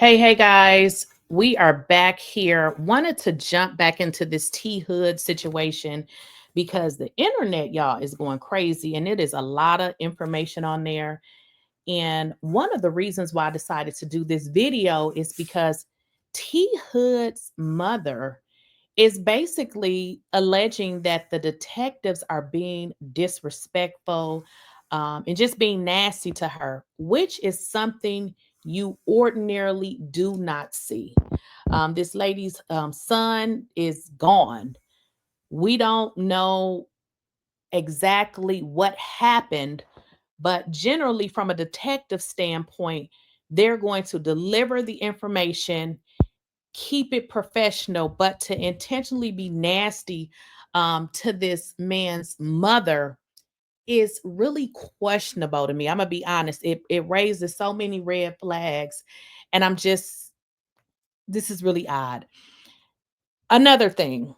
Hey guys, we are back here. Wanted to jump back into this T Hood situation because the internet, y'all, is going crazy and it is a lot of information on there. And one of the reasons why I decided to do this video is because T Hood's mother is basically alleging that the detectives are being disrespectful and just being nasty to her, which is something you ordinarily do not see. This lady's son is gone. We don't know exactly what happened, but generally, from a detective standpoint, they're going to deliver the information, keep it professional, but to intentionally be nasty to this man's mother is really questionable to me. I'm gonna be honest. It raises so many red flags, and this is really odd. Another thing,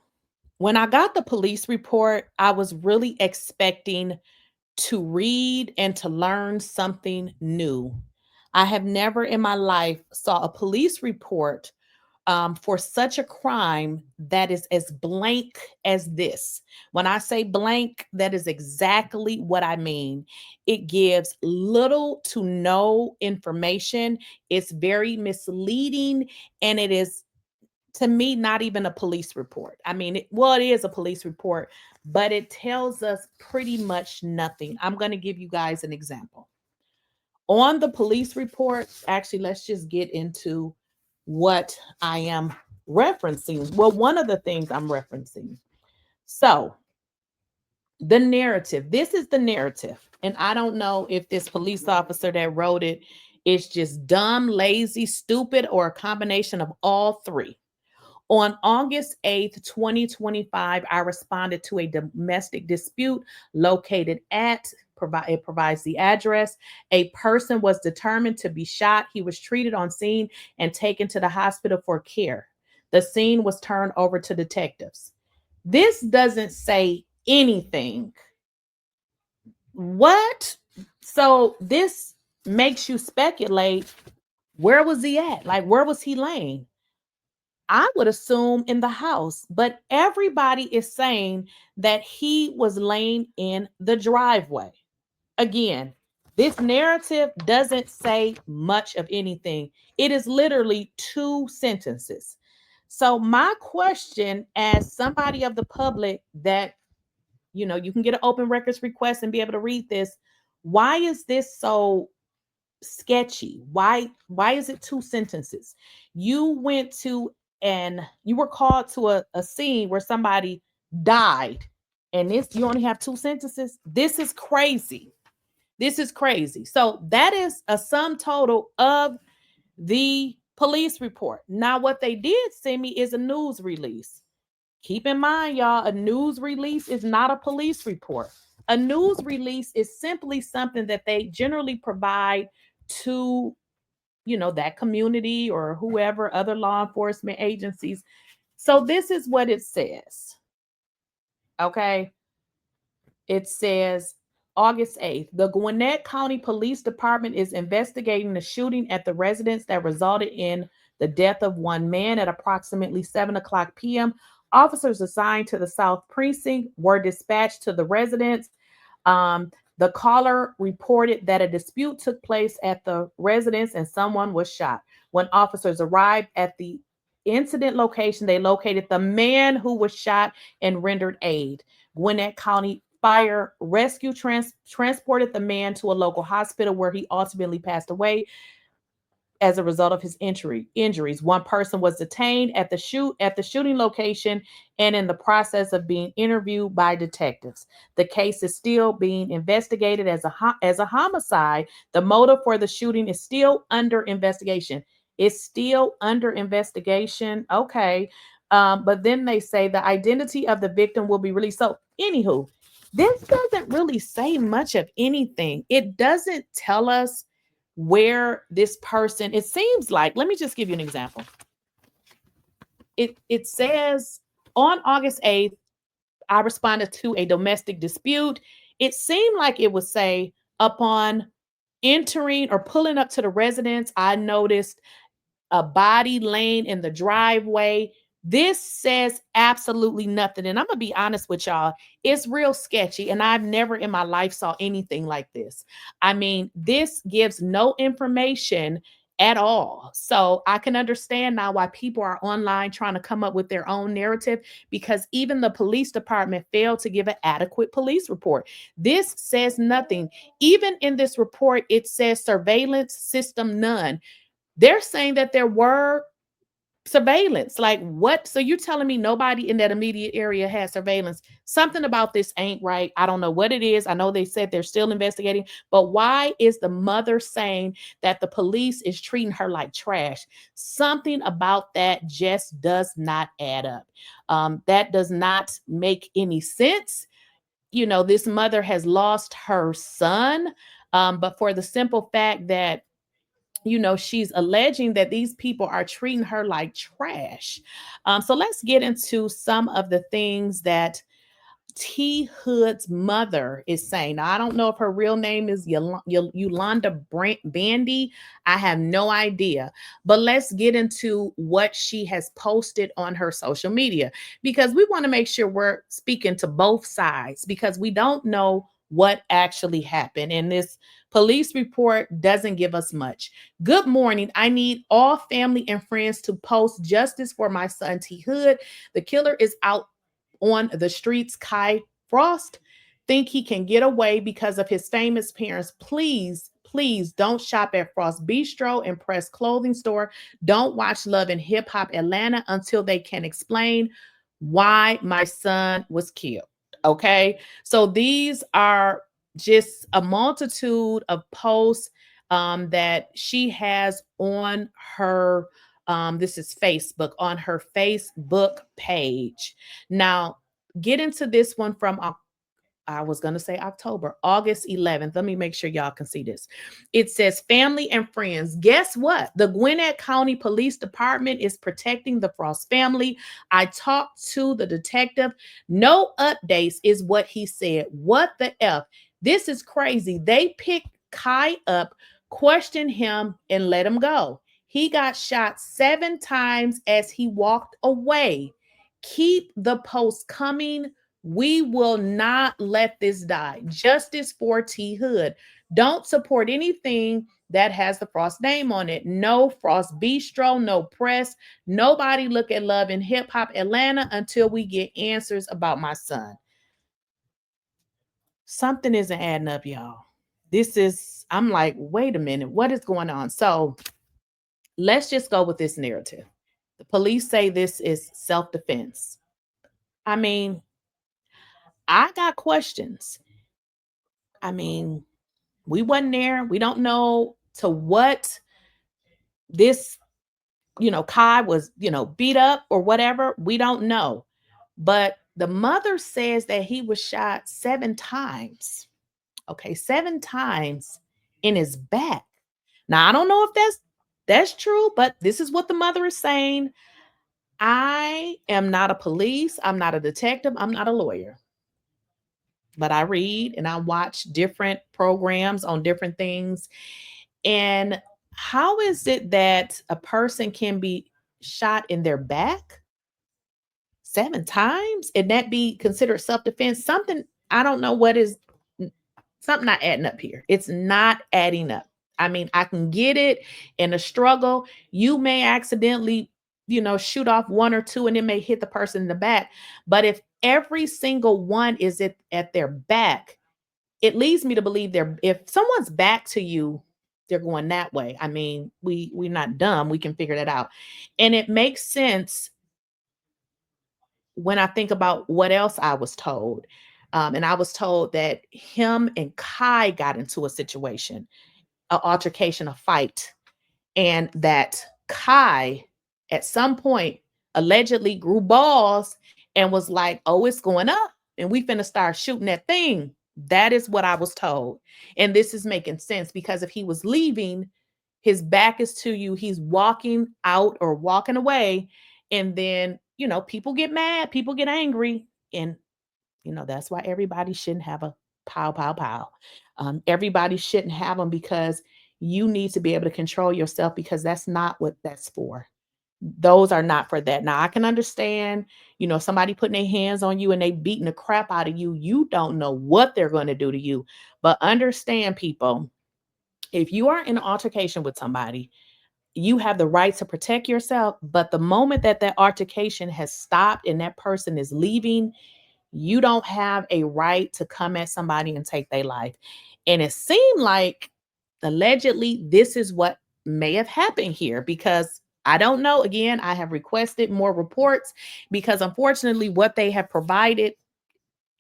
when I got the police report, I was really expecting to read and to learn something new. I have never in my life saw a police report for such a crime that is as blank as this. When I say blank, that is exactly what I mean. It gives little to no information. It's very misleading, and it is, to me, not even a police report. I mean, well, it is a police report, but it tells us pretty much nothing. I'm going to give you guys an example. On the police report, actually, let's just get into what I am referencing. Well, one of the things I'm referencing. So, the narrative, this is the narrative. And I don't know if this police officer that wrote it is just dumb, lazy, stupid, or a combination of all three. On August 8th, 2025, I responded to a domestic dispute located at, it provides the address. A person was determined to be shot. He was treated on scene and taken to the hospital for care. The scene was turned over to detectives. This doesn't say anything. What? So this makes you speculate, where was he at? Like, where was he laying? I would assume in the house, but everybody is saying that he was laying in the driveway. Again, this narrative doesn't say much of anything. It is literally two sentences. So, my question, as somebody of the public that, you can get an open records request and be able to read this, why is this so sketchy? Why is it two sentences? You went to, and you were called to a scene where somebody died, and this, you only have two sentences. This is crazy. This is crazy. So that is a sum total of the police report. Now, what they did send me is a news release. Keep in mind, y'all, a news release is not a police report. A news release is simply something that they generally provide to, that community or whoever, other law enforcement agencies. So this is what it says. Okay. It says August 8th, the Gwinnett County Police Department is investigating the shooting at the residence that resulted in the death of one man at approximately 7 o'clock p.m. Officers assigned to the South Precinct were dispatched to the residence. The caller reported that a dispute took place at the residence and someone was shot. When officers arrived at the incident location, they located the man who was shot and rendered aid. Gwinnett County Fire Rescue transported the man to a local hospital where he ultimately passed away as a result of his injuries. One person was detained at the shooting location and in the process of being interviewed by detectives. The case is still being investigated as a homicide. The motive for the shooting is still under investigation. It's still under investigation. Okay. But then they say the identity of the victim will be released. So, anywho, this doesn't really say much of anything. It doesn't tell us where this person, it seems like, let me just give you an example. It says on August 8th, I responded to a domestic dispute. It seemed like it would say, upon entering or pulling up to the residence, I noticed a body laying in the driveway. This says absolutely nothing. And I'm going to be honest with y'all, it's real sketchy. And I've never in my life saw anything like this. I mean, this gives no information at all. So I can understand now why people are online trying to come up with their own narrative, because even the police department failed to give an adequate police report. This says nothing. Even in this report, it says surveillance system none. They're saying that there were surveillance. Like what? So you're telling me nobody in that immediate area has surveillance? Something about this ain't right. I don't know what it is. I know they said they're still investigating, but why is the mother saying that the police is treating her like trash? Something about that just does not add up. That does not make any sense. You know, this mother has lost her son, but for the simple fact that, you know, she's alleging that these people are treating her like trash. So let's get into some of the things that T Hood's mother is saying. Now, I don't know if her real name is Yolanda Bandy. I have no idea. But let's get into what she has posted on her social media, because we want to make sure we're speaking to both sides, because we don't know what actually happened. And this police report doesn't give us much. Good morning. I need all family and friends to post justice for my son, T Hood. The killer is out on the streets. Kirk Frost think he can get away because of his famous parents. Please don't shop at Frost Bistro and Press Clothing Store. Don't watch Love and Hip Hop Atlanta until they can explain why my son was killed. Okay. So these are just a multitude of posts that she has on her this is Facebook, on her Facebook page. Now, get into this one from I was going to say October, August 11th. Let me make sure y'all can see this. It says, family and friends. Guess what? The Gwinnett County Police Department is protecting the Frost family. I talked to the detective. No updates is what he said. What the F? This is crazy. They picked Kai up, questioned him, and let him go. He got shot 7 times as he walked away. Keep the post coming. We will not let this die. Justice for T Hood. Don't support anything that has the Frost name on it. No Frost Bistro, no press. Nobody look at Love and Hip Hop Atlanta until we get answers about my son. Something isn't adding up, y'all. I'm like, wait a minute, what is going on? So let's just go with this narrative. The police say this is self-defense. I mean, I got questions. I mean, we wasn't there. We don't know to what this, Kai was, beat up or whatever. We don't know. But the mother says that he was shot 7 times. Okay, 7 times in his back. Now, I don't know if that's true, but this is what the mother is saying. I am not a police. I'm not a detective. I'm not a lawyer. But I read and I watch different programs on different things. And how is it that a person can be shot in their back 7 times and that be considered self-defense? Something, I don't know what is, something not adding up here. It's not adding up. I mean, I can get it in a struggle. You may accidentally, shoot off 1 or 2 and it may hit the person in the back. But if every single one is at their back, it leads me to believe if someone's back to you, they're going that way. I mean, we're not dumb. We can figure that out. And it makes sense when I think about what else I was told. And I was told that him and Kai got into a situation, an altercation, a fight, and that Kai at some point allegedly grew balls and was like, oh, it's going up and we finna start shooting that thing. That is what I was told. And this is making sense, because if he was leaving, his back is to you, he's walking out or walking away, and then, people get mad, people get angry, and that's why everybody shouldn't have a pow, pow, pow. Everybody shouldn't have them, because you need to be able to control yourself because that's not what that's for. Those are not for that. Now I can understand, somebody putting their hands on you and they beating the crap out of you. You don't know what they're going to do to you. But understand, people, if you are in an altercation with somebody, you have the right to protect yourself. But the moment that that altercation has stopped and that person is leaving, you don't have a right to come at somebody and take their life. And it seemed like allegedly this is what may have happened here because I don't know. Again, I have requested more reports because unfortunately, what they have provided,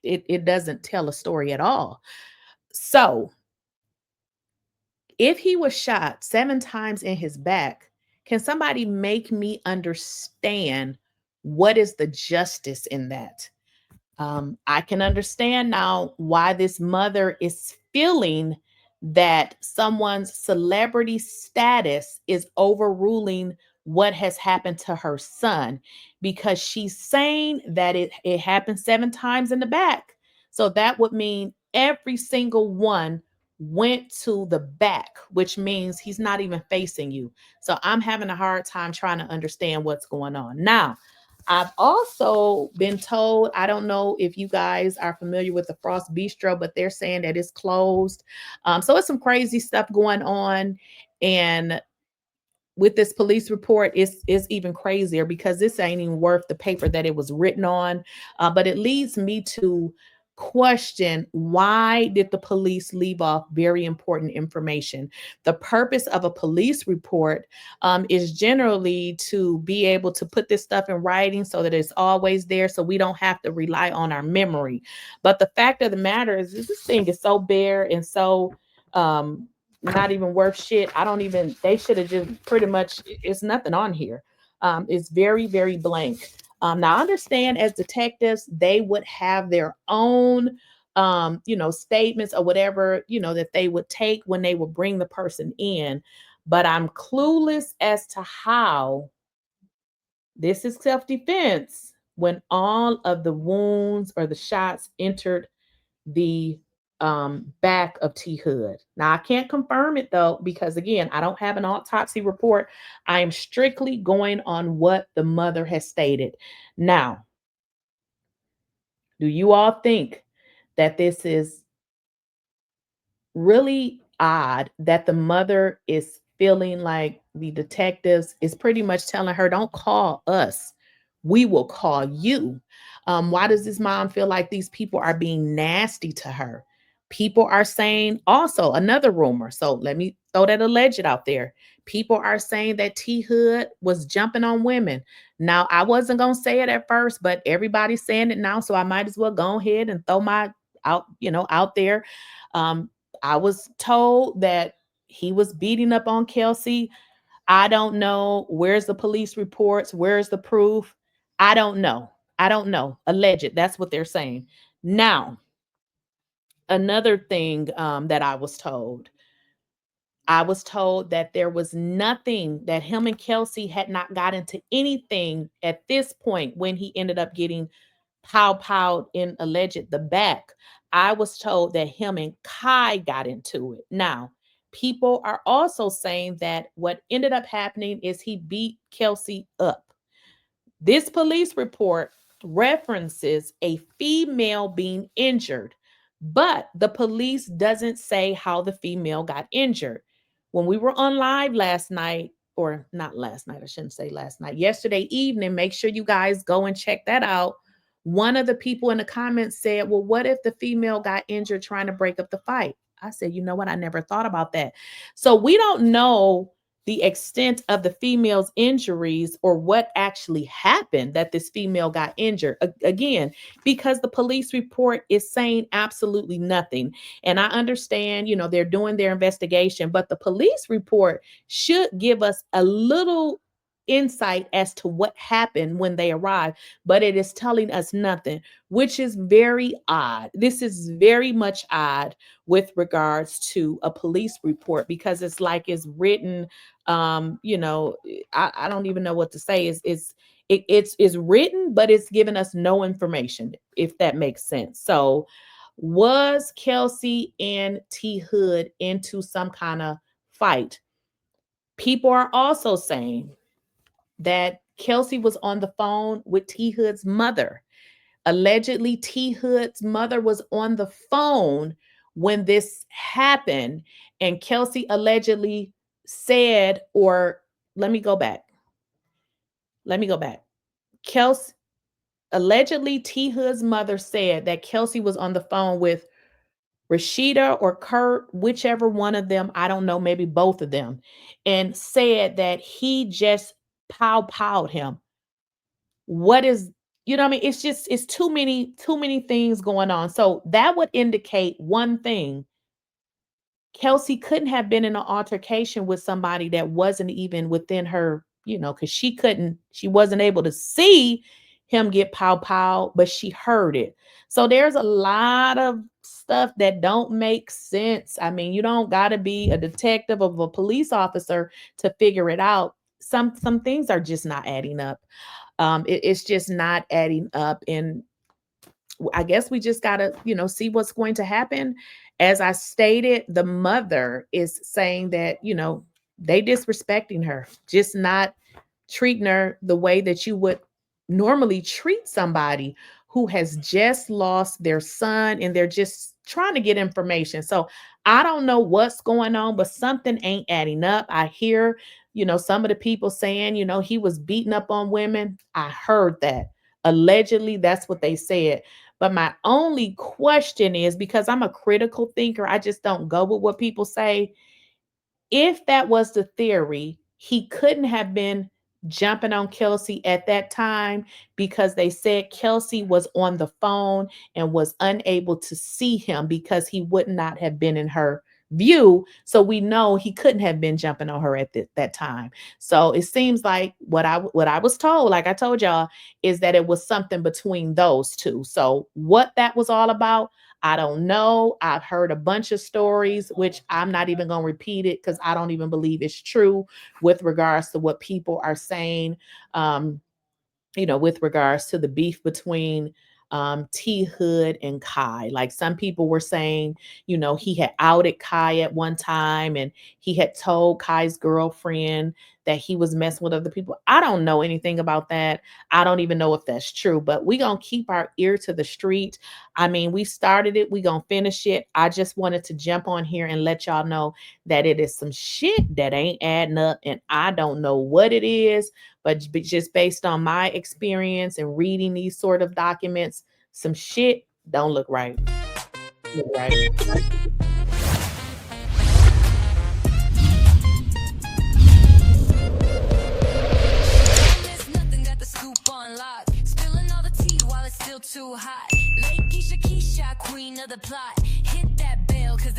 it doesn't tell a story at all. So if he was shot 7 times in his back, can somebody make me understand what is the justice in that? I can understand now why this mother is feeling that someone's celebrity status is overruling what has happened to her son because she's saying that it happened 7 times in the back. So that would mean every single one went to the back, which means he's not even facing you. So I'm having a hard time trying to understand what's going on. Now, I've also been told, I don't know if you guys are familiar with the Frost Bistro, but they're saying that it's closed. So it's some crazy stuff going on. And with this police report, it's even crazier because this ain't even worth the paper that it was written on. But it leads me to question, why did the police leave off very important information? The purpose of a police report is generally to be able to put this stuff in writing so that it's always there, so we don't have to rely on our memory. But the fact of the matter is this thing is so bare and so not even worth shit. I don't even, they should have just pretty much, it's nothing on here. It's very, very blank. Now I understand as detectives, they would have their own, statements or whatever, that they would take when they would bring the person in. But I'm clueless as to how this is self-defense when all of the wounds or the shots entered the back of T Hood. Now I can't confirm it though, because again, I don't have an autopsy report. I am strictly going on what the mother has stated. Now, do you all think that this is really odd that the mother is feeling like the detectives is pretty much telling her, don't call us, we will call you? Why does this mom feel like these people are being nasty to her? People are saying also another rumor. So let me throw that alleged out there. People are saying that T Hood was jumping on women. Now, I wasn't going to say it at first, but everybody's saying it now. So I might as well go ahead and throw my out there. Um, I was told that he was beating up on Kelsey. I don't know. Where's the police reports? Where's the proof? I don't know. I don't know. Alleged. That's what they're saying. Now, another thing that I was told that there was nothing, that him and Kelsey had not got into anything at this point when he ended up getting pow in alleged the back. I was told that him and Kai got into it. Now, people are also saying that what ended up happening is he beat Kelsey up. This police report references a female being injured, but the police doesn't say how the female got injured. When we were on live last night, or not last night, I shouldn't say last night, yesterday evening, make sure you guys go and check that out. One of the people in the comments said, well, what if the female got injured trying to break up the fight? I said, you know what? I never thought about that. So we don't know the extent of the female's injuries or what actually happened that this female got injured. Again, because the police report is saying absolutely nothing. And I understand, they're doing their investigation, but the police report should give us a little insight as to what happened when they arrived, but it is telling us nothing, which is very odd. This is very much odd with regards to a police report because it's like it's written, I don't even know what to say. It's written, but it's giving us no information, if that makes sense. So was Kelsey and T Hood into some kind of fight. People are also saying that Kelsey was on the phone with T Hood's mother. Allegedly, T Hood's mother was on the phone when this happened, and Kelsey allegedly said, or let me go back. Kelsey allegedly, T Hood's mother said that Kelsey was on the phone with Rashida or Kurt, whichever one of them, I don't know, maybe both of them, and said that he just powed him. What is, you know what I mean? It's too many things going on. So that would indicate one thing. Kelsey couldn't have been in an altercation with somebody that wasn't even within her, because she wasn't able to see him get pow, but she heard it. So there's a lot of stuff that don't make sense. I mean, you don't got to be a detective of a police officer to figure it out. Some things are just not adding up. It's just not adding up. And I guess we just got to, see what's going to happen. As I stated, the mother is saying that, they disrespecting her, just not treating her the way that you would normally treat somebody who has just lost their son and they're just trying to get information. So I don't know what's going on, but something ain't adding up. I hear, some of the people saying, he was beating up on women. I heard that. Allegedly, that's what they said. But my only question is, because I'm a critical thinker, I just don't go with what people say. If that was the theory, he couldn't have been jumping on Kelsey at that time because they said Kelsey was on the phone and was unable to see him because he would not have been in her view. So we know he couldn't have been jumping on her at that time. So it seems like what I was told, like I told y'all, is that it was something between those two. So what that was all about, I don't know. I've heard a bunch of stories, which I'm not even going to repeat it because I don't even believe it's true with regards to what people are saying, with regards to the beef between T Hood and Kai. Like some people were saying, he had outed Kai at one time and he had told Kai's girlfriend that he was messing with other people. I don't know anything about that. I don't even know if that's true, but we going to keep our ear to the street. I mean, we started it. We going to finish it. I just wanted to jump on here and let y'all know that it is some shit that ain't adding up and I don't know what it is, but just based on my experience and reading these sort of documents, some shit don't look right. Look right. Too hot. Late Keisha, queen of the plot. Hit that bell, cause